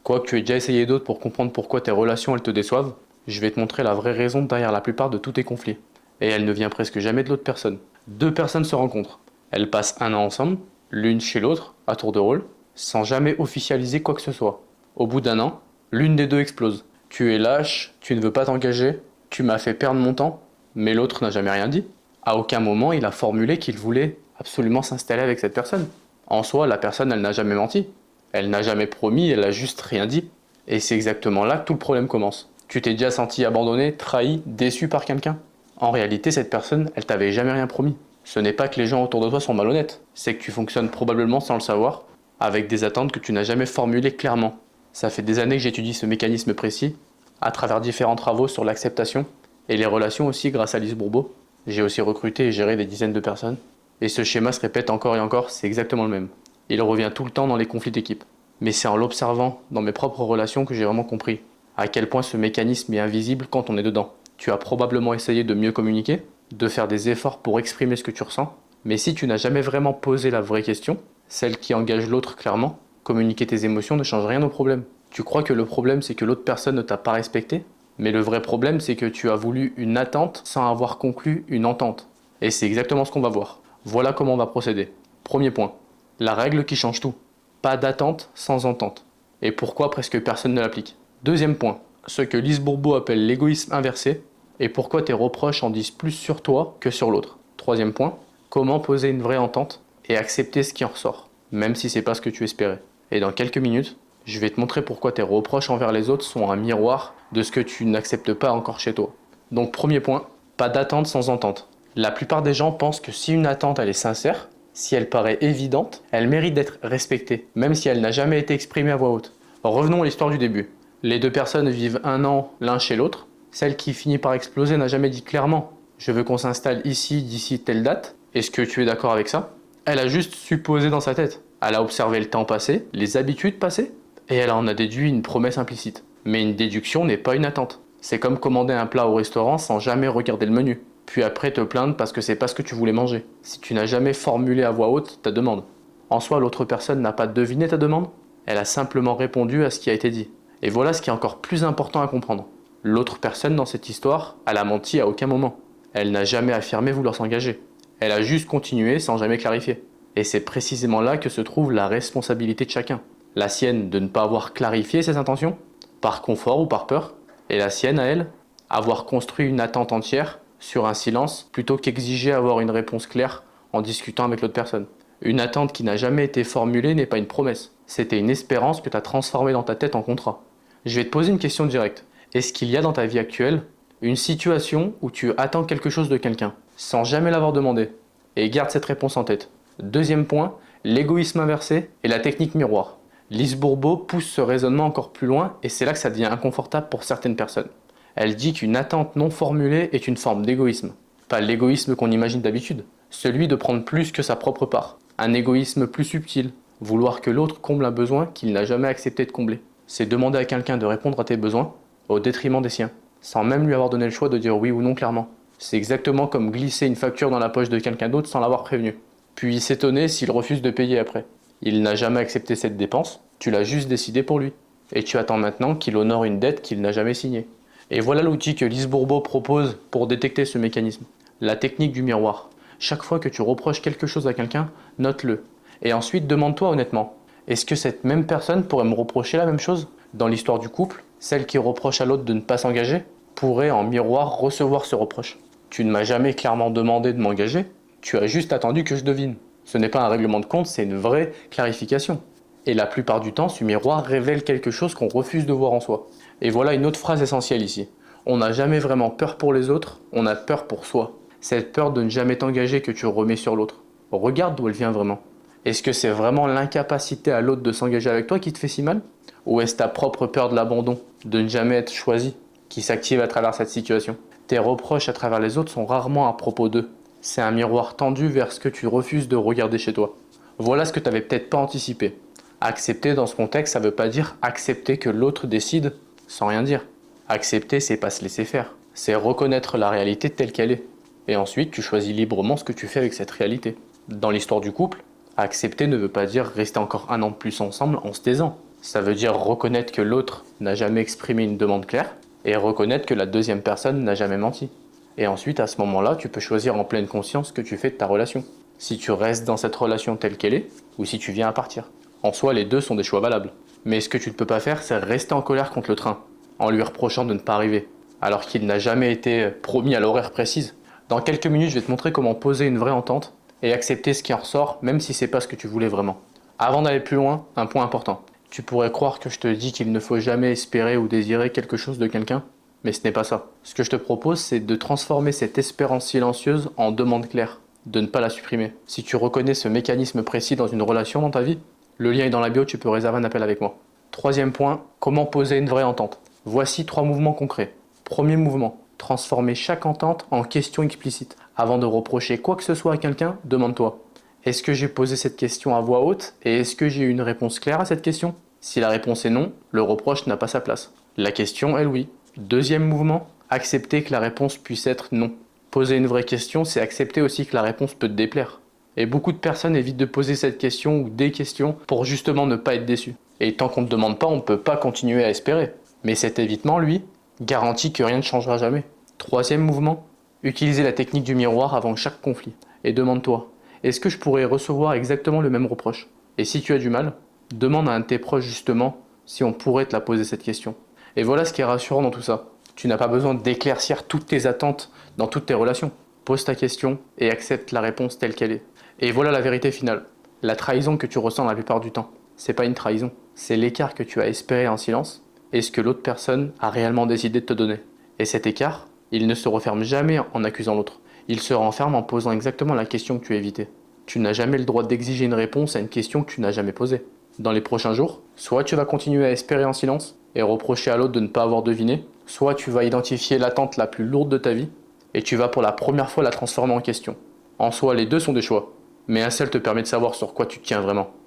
Quoi que tu aies déjà essayé d'autres pour comprendre pourquoi tes relations elles te déçoivent, je vais te montrer la vraie raison derrière la plupart de tous tes conflits. Et elle ne vient presque jamais de l'autre personne. Deux personnes se rencontrent. Elles passent un an ensemble, l'une chez l'autre, à tour de rôle, sans jamais officialiser quoi que ce soit. Au bout d'un an, l'une des deux explose. Tu es lâche, tu ne veux pas t'engager, tu m'as fait perdre mon temps, mais l'autre n'a jamais rien dit. À aucun moment il a formulé qu'il voulait absolument s'installer avec cette personne. En soi, la personne elle n'a jamais menti. Elle n'a jamais promis, elle a juste rien dit. Et c'est exactement là que tout le problème commence. Tu t'es déjà senti abandonné, trahi, déçu par quelqu'un? En réalité, cette personne, elle t'avait jamais rien promis. Ce n'est pas que les gens autour de toi sont malhonnêtes, c'est que tu fonctionnes probablement sans le savoir, avec des attentes que tu n'as jamais formulées clairement. Ça fait des années que j'étudie ce mécanisme précis, à travers différents travaux sur l'acceptation, et les relations aussi grâce à Lise Bourbeau. J'ai aussi recruté et géré des dizaines de personnes. Et ce schéma se répète encore et encore, c'est exactement le même. Il revient tout le temps dans les conflits d'équipe. Mais c'est en l'observant dans mes propres relations que j'ai vraiment compris à quel point ce mécanisme est invisible quand on est dedans. Tu as probablement essayé de mieux communiquer, de faire des efforts pour exprimer ce que tu ressens, mais si tu n'as jamais vraiment posé la vraie question, celle qui engage l'autre clairement, communiquer tes émotions ne change rien au problème. Tu crois que le problème c'est que l'autre personne ne t'a pas respecté, mais le vrai problème c'est que tu as voulu une attente sans avoir conclu une entente. Et c'est exactement ce qu'on va voir. Voilà comment on va procéder. Premier point, la règle qui change tout. Pas d'attente sans entente. Et pourquoi presque personne ne l'applique. Deuxième point, ce que Lise Bourbeau appelle l'égoïsme inversé, et pourquoi tes reproches en disent plus sur toi que sur l'autre. Troisième point, comment poser une vraie entente et accepter ce qui en ressort, même si c'est pas ce que tu espérais. Et dans quelques minutes, je vais te montrer pourquoi tes reproches envers les autres sont un miroir de ce que tu n'acceptes pas encore chez toi. Donc premier point, pas d'attente sans entente. La plupart des gens pensent que si une attente elle est sincère, si elle paraît évidente, elle mérite d'être respectée, même si elle n'a jamais été exprimée à voix haute. Revenons à l'histoire du début. Les deux personnes vivent un an l'un chez l'autre. Celle qui finit par exploser n'a jamais dit clairement « Je veux qu'on s'installe ici d'ici telle date. Est-ce que tu es d'accord avec ça ?» Elle a juste supposé dans sa tête. Elle a observé le temps passé, les habitudes passées, et elle en a déduit une promesse implicite. Mais une déduction n'est pas une attente. C'est comme commander un plat au restaurant sans jamais regarder le menu, puis après te plaindre parce que c'est pas ce que tu voulais manger, si tu n'as jamais formulé à voix haute ta demande. En soi, l'autre personne n'a pas deviné ta demande, elle a simplement répondu à ce qui a été dit. Et voilà ce qui est encore plus important à comprendre. L'autre personne dans cette histoire, elle a menti à aucun moment. Elle n'a jamais affirmé vouloir s'engager. Elle a juste continué sans jamais clarifier. Et c'est précisément là que se trouve la responsabilité de chacun. La sienne de ne pas avoir clarifié ses intentions, par confort ou par peur, et la sienne à elle, avoir construit une attente entière sur un silence plutôt qu'exiger avoir une réponse claire en discutant avec l'autre personne. Une attente qui n'a jamais été formulée n'est pas une promesse. C'était une espérance que tu as transformée dans ta tête en contrat. Je vais te poser une question directe. Est-ce qu'il y a dans ta vie actuelle une situation où tu attends quelque chose de quelqu'un, sans jamais l'avoir demandé? Et garde cette réponse en tête. Deuxième point, l'égoïsme inversé et la technique miroir. Lise Bourbeau pousse ce raisonnement encore plus loin et c'est là que ça devient inconfortable pour certaines personnes. Elle dit qu'une attente non formulée est une forme d'égoïsme. Pas l'égoïsme qu'on imagine d'habitude, celui de prendre plus que sa propre part. Un égoïsme plus subtil, vouloir que l'autre comble un besoin qu'il n'a jamais accepté de combler. C'est demander à quelqu'un de répondre à tes besoins au détriment des siens, sans même lui avoir donné le choix de dire oui ou non clairement. C'est exactement comme glisser une facture dans la poche de quelqu'un d'autre sans l'avoir prévenu, puis s'étonner s'il refuse de payer après. Il n'a jamais accepté cette dépense, tu l'as juste décidé pour lui. Et tu attends maintenant qu'il honore une dette qu'il n'a jamais signée. Et voilà l'outil que Lise Bourbeau propose pour détecter ce mécanisme. La technique du miroir. Chaque fois que tu reproches quelque chose à quelqu'un, note-le. Et ensuite demande-toi honnêtement, est-ce que cette même personne pourrait me reprocher la même chose? Dans l'histoire du couple, celle qui reproche à l'autre de ne pas s'engager pourrait en miroir recevoir ce reproche. Tu ne m'as jamais clairement demandé de m'engager, tu as juste attendu que je devine. Ce n'est pas un règlement de compte, c'est une vraie clarification. Et la plupart du temps, ce miroir révèle quelque chose qu'on refuse de voir en soi. Et voilà une autre phrase essentielle ici. On n'a jamais vraiment peur pour les autres, on a peur pour soi. Cette peur de ne jamais t'engager que tu remets sur l'autre. Regarde d'où elle vient vraiment. Est-ce que c'est vraiment l'incapacité à l'autre de s'engager avec toi qui te fait si mal? Ou est-ce ta propre peur de l'abandon, de ne jamais être choisi, qui s'active à travers cette situation? Tes reproches à travers les autres sont rarement à propos d'eux. C'est un miroir tendu vers ce que tu refuses de regarder chez toi. Voilà ce que tu n'avais peut-être pas anticipé. Accepter dans ce contexte, ça ne veut pas dire accepter que l'autre décide sans rien dire. Accepter, c'est pas se laisser faire. C'est reconnaître la réalité telle qu'elle est. Et ensuite, tu choisis librement ce que tu fais avec cette réalité. Dans l'histoire du couple, accepter ne veut pas dire rester encore un an de plus ensemble en se taisant. Ça veut dire reconnaître que l'autre n'a jamais exprimé une demande claire et reconnaître que la deuxième personne n'a jamais menti. Et ensuite, à ce moment-là, tu peux choisir en pleine conscience ce que tu fais de ta relation. Si tu restes dans cette relation telle qu'elle est, ou si tu viens à partir. En soi, les deux sont des choix valables. Mais ce que tu ne peux pas faire, c'est rester en colère contre le train, en lui reprochant de ne pas arriver, alors qu'il n'a jamais été promis à l'horaire précise. Dans quelques minutes, je vais te montrer comment poser une vraie entente et accepter ce qui en ressort, même si c'est pas ce que tu voulais vraiment. Avant d'aller plus loin, un point important. Tu pourrais croire que je te dis qu'il ne faut jamais espérer ou désirer quelque chose de quelqu'un, mais ce n'est pas ça. Ce que je te propose, c'est de transformer cette espérance silencieuse en demande claire, de ne pas la supprimer. Si tu reconnais ce mécanisme précis dans une relation dans ta vie, le lien est dans la bio, tu peux réserver un appel avec moi. Troisième point, comment poser une vraie entente. Voici 3 mouvements concrets. Premier mouvement, transformer chaque entente en question explicite. Avant de reprocher quoi que ce soit à quelqu'un, demande-toi: est-ce que j'ai posé cette question à voix haute et est-ce que j'ai eu une réponse claire à cette question? Si la réponse est non, le reproche n'a pas sa place. La question est oui. Deuxième mouvement, accepter que la réponse puisse être non. Poser une vraie question, c'est accepter aussi que la réponse peut te déplaire. Et beaucoup de personnes évitent de poser cette question ou des questions pour justement ne pas être déçus. Et tant qu'on ne demande pas, on ne peut pas continuer à espérer. Mais cet évitement, lui, garantit que rien ne changera jamais. Troisième mouvement, utiliser la technique du miroir avant chaque conflit. Et demande-toi: est-ce que je pourrais recevoir exactement le même reproche? Et si tu as du mal, demande à un de tes proches justement si on pourrait te la poser cette question. Et voilà ce qui est rassurant dans tout ça. Tu n'as pas besoin d'éclaircir toutes tes attentes dans toutes tes relations. Pose ta question et accepte la réponse telle qu'elle est. Et voilà la vérité finale. La trahison que tu ressens la plupart du temps, c'est pas une trahison. C'est l'écart que tu as espéré en silence et ce que l'autre personne a réellement décidé de te donner. Et cet écart, il ne se referme jamais en accusant l'autre. Il se renferme en posant exactement la question que tu as évitée. Tu n'as jamais le droit d'exiger une réponse à une question que tu n'as jamais posée. Dans les prochains jours, soit tu vas continuer à espérer en silence et reprocher à l'autre de ne pas avoir deviné, soit tu vas identifier l'attente la plus lourde de ta vie et tu vas pour la première fois la transformer en question. En soi, les deux sont des choix, mais un seul te permet de savoir sur quoi tu tiens vraiment.